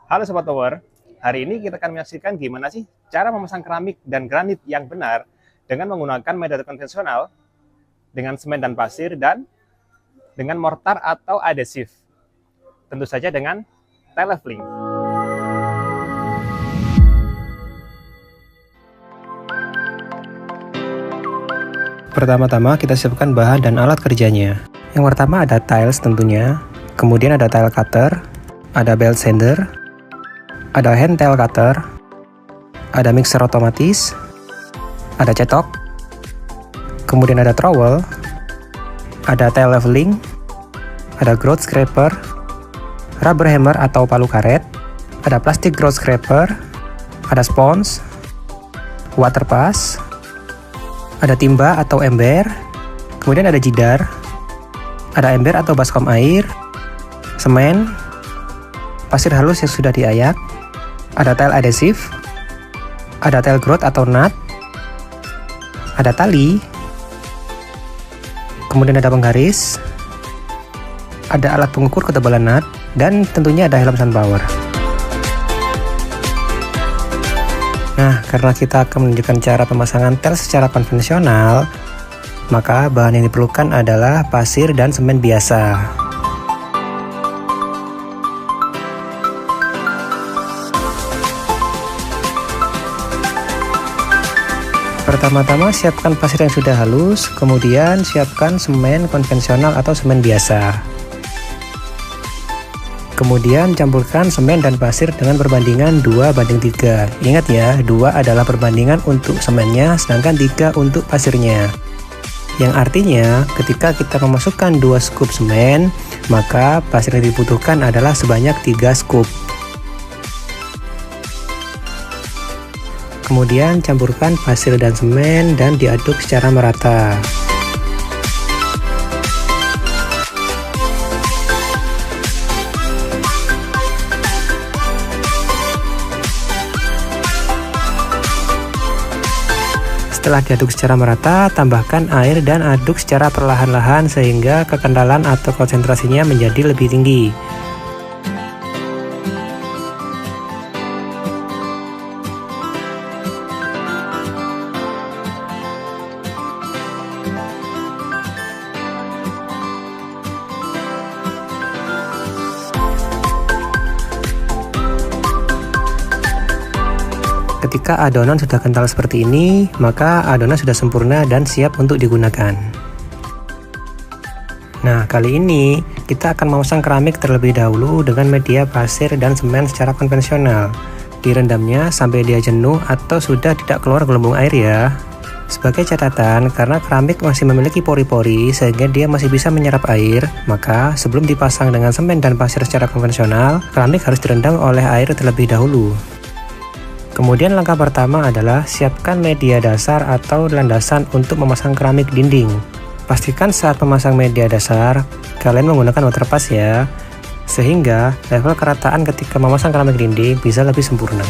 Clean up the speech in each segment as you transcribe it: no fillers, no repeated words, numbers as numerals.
Halo Sobat Tower, hari ini kita akan menyaksikan gimana sih cara memasang keramik dan granit yang benar dengan menggunakan metode konvensional dengan semen dan pasir dan dengan mortar atau adesif. Tentu saja dengan tile leveling. Pertama-tama kita siapkan bahan dan alat kerjanya. Yang pertama ada tiles tentunya, kemudian ada tile cutter, ada belt sander, ada hand tile cutter, ada mixer otomatis, ada cetok, kemudian ada trowel, ada tile leveling, ada grout scraper, rubber hammer atau palu karet, ada plastik grout scraper, ada spons, water pass, ada timba atau ember, kemudian ada jidar, ada ember atau baskom air, semen, pasir halus yang sudah diayak, ada tile adesif, ada tile grout atau nut, ada tali, kemudian ada penggaris, ada alat pengukur ketebalan nut, dan tentunya ada helm sunpower. Nah, karena kita akan menunjukkan cara pemasangan tile secara konvensional, maka bahan yang diperlukan adalah pasir dan semen biasa. Pertama-tama siapkan pasir yang sudah halus, kemudian siapkan semen konvensional atau semen biasa. Kemudian campurkan semen dan pasir dengan perbandingan 2:3. Ingat ya, 2 adalah perbandingan untuk semennya, sedangkan 3 untuk pasirnya. Yang artinya, ketika kita memasukkan 2 scoop semen, maka pasir yang dibutuhkan adalah sebanyak 3 scoop. Kemudian campurkan pasir dan semen dan diaduk secara merata. Setelah diaduk secara merata, tambahkan air dan aduk secara perlahan-lahan sehingga kekentalan atau konsentrasinya menjadi lebih tinggi. Ketika adonan sudah kental seperti ini, maka adonan sudah sempurna dan siap untuk digunakan. Nah, kali ini kita akan memasang keramik terlebih dahulu dengan media pasir dan semen secara konvensional. Direndamnya sampai dia jenuh atau sudah tidak keluar gelembung air ya. Sebagai catatan, karena keramik masih memiliki pori-pori sehingga dia masih bisa menyerap air, maka sebelum dipasang dengan semen dan pasir secara konvensional, keramik harus direndam oleh air terlebih dahulu. Kemudian langkah pertama adalah siapkan media dasar atau landasan untuk memasang keramik dinding. Pastikan saat memasang media dasar, kalian menggunakan water pass ya, sehingga level kerataan ketika memasang keramik dinding bisa lebih sempurna.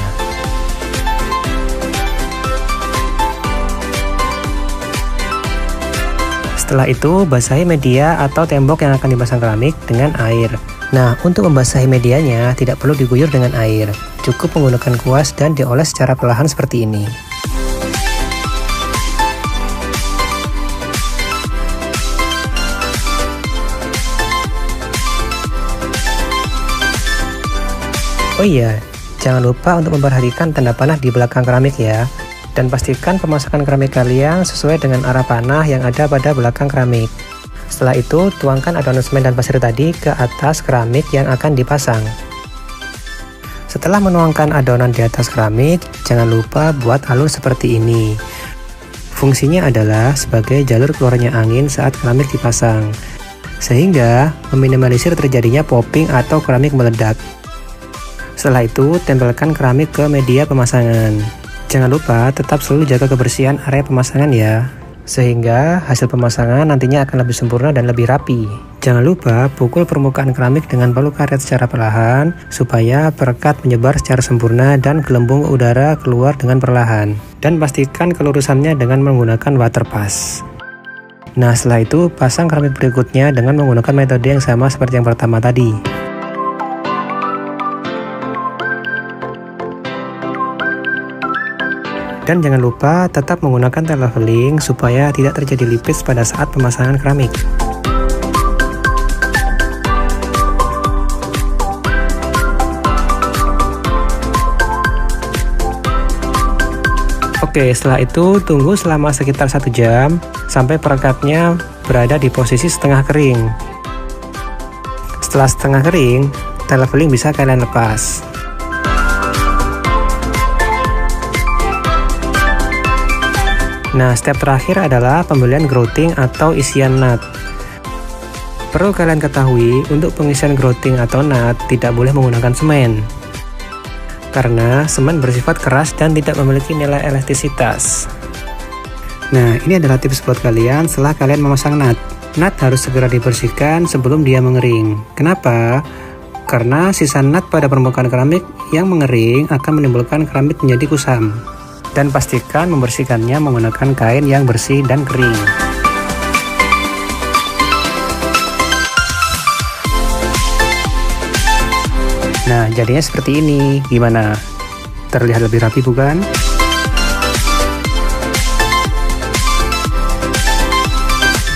Setelah itu, basahi media atau tembok yang akan dipasang keramik dengan air. Nah, untuk membasahi medianya tidak perlu diguyur dengan air. Cukup menggunakan kuas dan dioles secara perlahan seperti ini. Oh iya, jangan lupa untuk memperhatikan tanda panah di belakang keramik ya. Dan pastikan pemasangan keramik kalian sesuai dengan arah panah yang ada pada belakang keramik. Setelah itu, tuangkan adonan semen dan pasir tadi ke atas keramik yang akan dipasang. Setelah menuangkan adonan di atas keramik, jangan lupa buat alur seperti ini. Fungsinya adalah sebagai jalur keluarnya angin saat keramik dipasang, sehingga meminimalisir terjadinya popping atau keramik meledak. Setelah itu, tempelkan keramik ke media pemasangan. Jangan lupa tetap selalu jaga kebersihan area pemasangan ya, sehingga hasil pemasangan nantinya akan lebih sempurna dan lebih rapi. Jangan lupa pukul permukaan keramik dengan palu karet secara perlahan supaya perekat menyebar secara sempurna dan gelembung udara keluar dengan perlahan. Dan pastikan kelurusannya dengan menggunakan water pass. Nah, setelah itu pasang keramik berikutnya dengan menggunakan metode yang sama seperti yang pertama tadi. Dan jangan lupa tetap menggunakan tile leveling supaya tidak terjadi lipis pada saat pemasangan keramik. Oke, setelah itu tunggu selama sekitar 1 jam sampai perekatnya berada di posisi setengah kering. Setelah setengah kering, tile leveling bisa kalian lepas. Nah, step terakhir adalah pembelian grouting atau isian nut. Perlu kalian ketahui, untuk pengisian grouting atau nut tidak boleh menggunakan semen, karena semen bersifat keras dan tidak memiliki nilai elastisitas. Nah, ini adalah tips buat kalian setelah kalian memasang nut. Nut harus segera dibersihkan sebelum dia mengering. Kenapa? Karena sisa nut pada permukaan keramik yang mengering akan menimbulkan keramik menjadi kusam. Dan pastikan membersihkannya menggunakan kain yang bersih dan kering. Nah, jadinya seperti ini. Gimana? Terlihat lebih rapi bukan?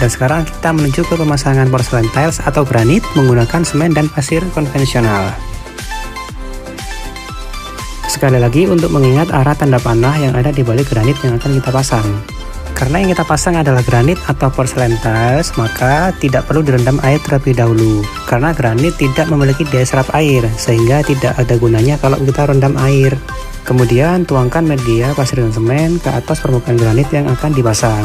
Dan sekarang kita menuju ke pemasangan porselen tiles atau granit menggunakan semen dan pasir konvensional. Sekali lagi untuk mengingat arah tanda panah yang ada di balik granit yang akan kita pasang. Karena yang kita pasang adalah granit atau porselen tiles, maka tidak perlu direndam air terlebih dahulu. Karena granit tidak memiliki daya serap air, sehingga tidak ada gunanya kalau kita rendam air. Kemudian tuangkan media pasir dan semen ke atas permukaan granit yang akan dipasang.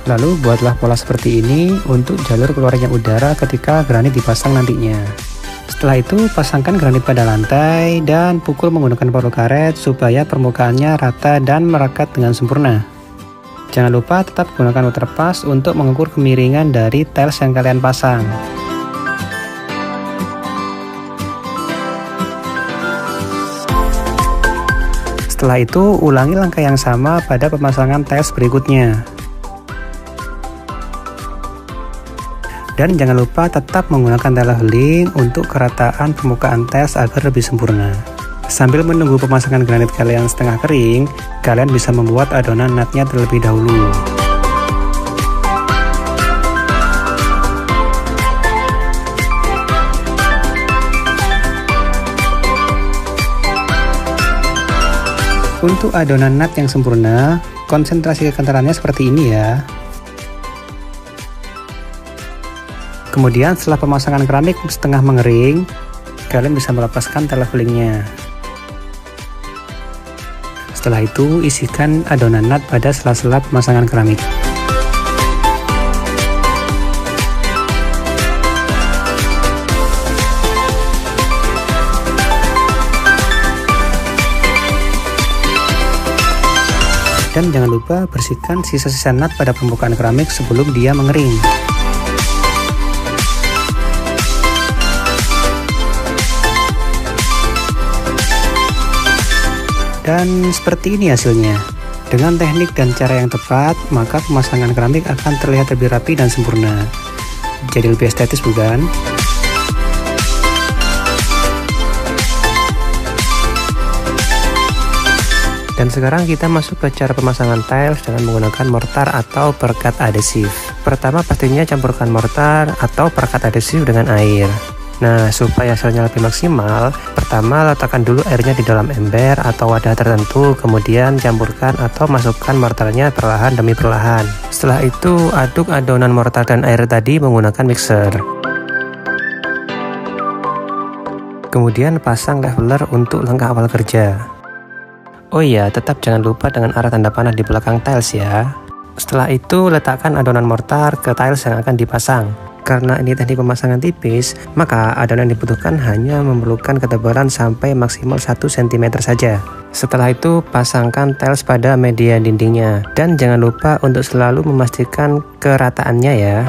Lalu buatlah pola seperti ini untuk jalur keluarnya udara ketika granit dipasang nantinya. Setelah itu pasangkan granit pada lantai dan pukul menggunakan palu karet supaya permukaannya rata dan merakat dengan sempurna. Jangan lupa tetap gunakan waterpass untuk mengukur kemiringan dari tiles yang kalian pasang. Setelah itu ulangi langkah yang sama pada pemasangan tiles berikutnya. Dan jangan lupa tetap menggunakan tile leveling untuk kerataan permukaan tiles agar lebih sempurna. Sambil menunggu pemasangan granit kalian setengah kering, kalian bisa membuat adonan nutnya terlebih dahulu. Untuk adonan nut yang sempurna, konsentrasi kekentalannya seperti ini ya. Kemudian setelah pemasangan keramik setengah mengering, kalian bisa melepaskan tile levelingnya. Setelah itu isikan adonan nut pada sela-sela pemasangan keramik. Dan jangan lupa bersihkan sisa-sisa nut pada permukaan keramik sebelum dia mengering. Dan seperti ini hasilnya. Dengan teknik dan cara yang tepat, maka pemasangan keramik akan terlihat lebih rapi dan sempurna. Jadi lebih estetis bukan? Dan sekarang kita masuk ke cara pemasangan tiles dengan menggunakan mortar atau perekat adhesif. Pertama pastinya campurkan mortar atau perekat adhesif dengan air. Nah, supaya hasilnya lebih maksimal, pertama letakkan dulu airnya di dalam ember atau wadah tertentu, kemudian campurkan atau masukkan mortarnya perlahan demi perlahan. Setelah itu, aduk adonan mortar dan air tadi menggunakan mixer. Kemudian pasang leveler untuk langkah awal kerja. Oh iya, tetap jangan lupa dengan arah tanda panah di belakang tiles ya. Setelah itu, letakkan adonan mortar ke tiles yang akan dipasang. Karena ini teknik pemasangan tipis, maka adonan yang dibutuhkan hanya memerlukan ketebalan sampai maksimal 1 cm saja. Setelah itu, pasangkan tiles pada media dindingnya. Dan jangan lupa untuk selalu memastikan kerataannya ya.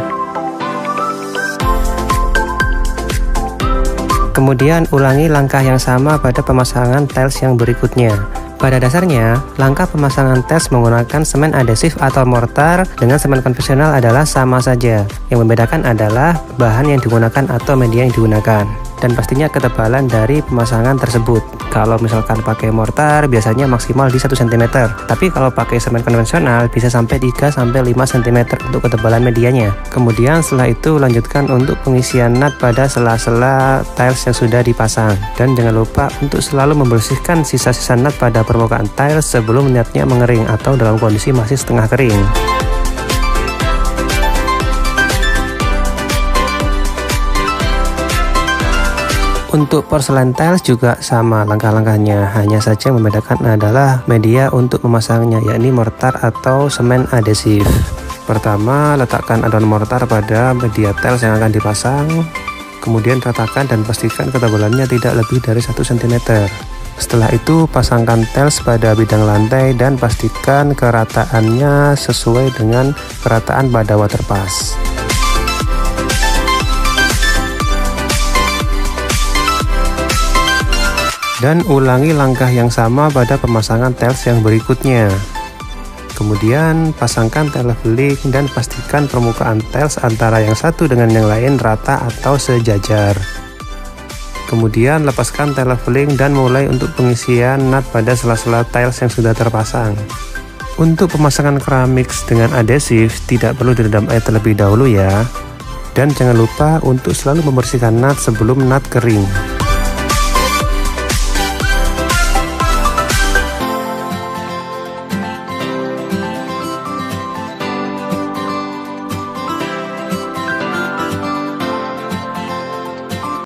Kemudian ulangi langkah yang sama pada pemasangan tiles yang berikutnya. Pada dasarnya, langkah pemasangan tiles menggunakan semen adhesif atau mortar dengan semen konvensional adalah sama saja. Yang membedakan adalah bahan yang digunakan atau media yang digunakan. dan pastinya ketebalan dari pemasangan tersebut. Kalau misalkan pakai mortar biasanya maksimal di 1 cm, tapi kalau pakai semen konvensional bisa sampai 3-5 cm untuk ketebalan medianya. Kemudian setelah itu lanjutkan untuk pengisian nut pada sela-sela tiles yang sudah dipasang, dan jangan lupa untuk selalu membersihkan sisa-sisa nut pada permukaan tiles sebelum nutnya mengering atau dalam kondisi masih setengah kering. Untuk porselen tiles juga sama langkah-langkahnya, hanya saja yang membedakan adalah media untuk memasangnya, yakni mortar atau semen adhesif. Pertama, letakkan adonan mortar pada media tiles yang akan dipasang, kemudian ratakan dan pastikan ketebalannya tidak lebih dari 1 cm. Setelah itu, pasangkan tiles pada bidang lantai dan pastikan kerataannya sesuai dengan kerataan pada waterpass. Dan ulangi langkah yang sama pada pemasangan tiles yang berikutnya. Kemudian pasangkan tile leveling dan pastikan permukaan tiles antara yang satu dengan yang lain rata atau sejajar. Kemudian lepaskan tile leveling dan mulai untuk pengisian nut pada sela-sela tiles yang sudah terpasang. Untuk pemasangan keramik dengan adhesif tidak perlu direndam air terlebih dahulu ya. Dan jangan lupa untuk selalu membersihkan nut sebelum nut kering.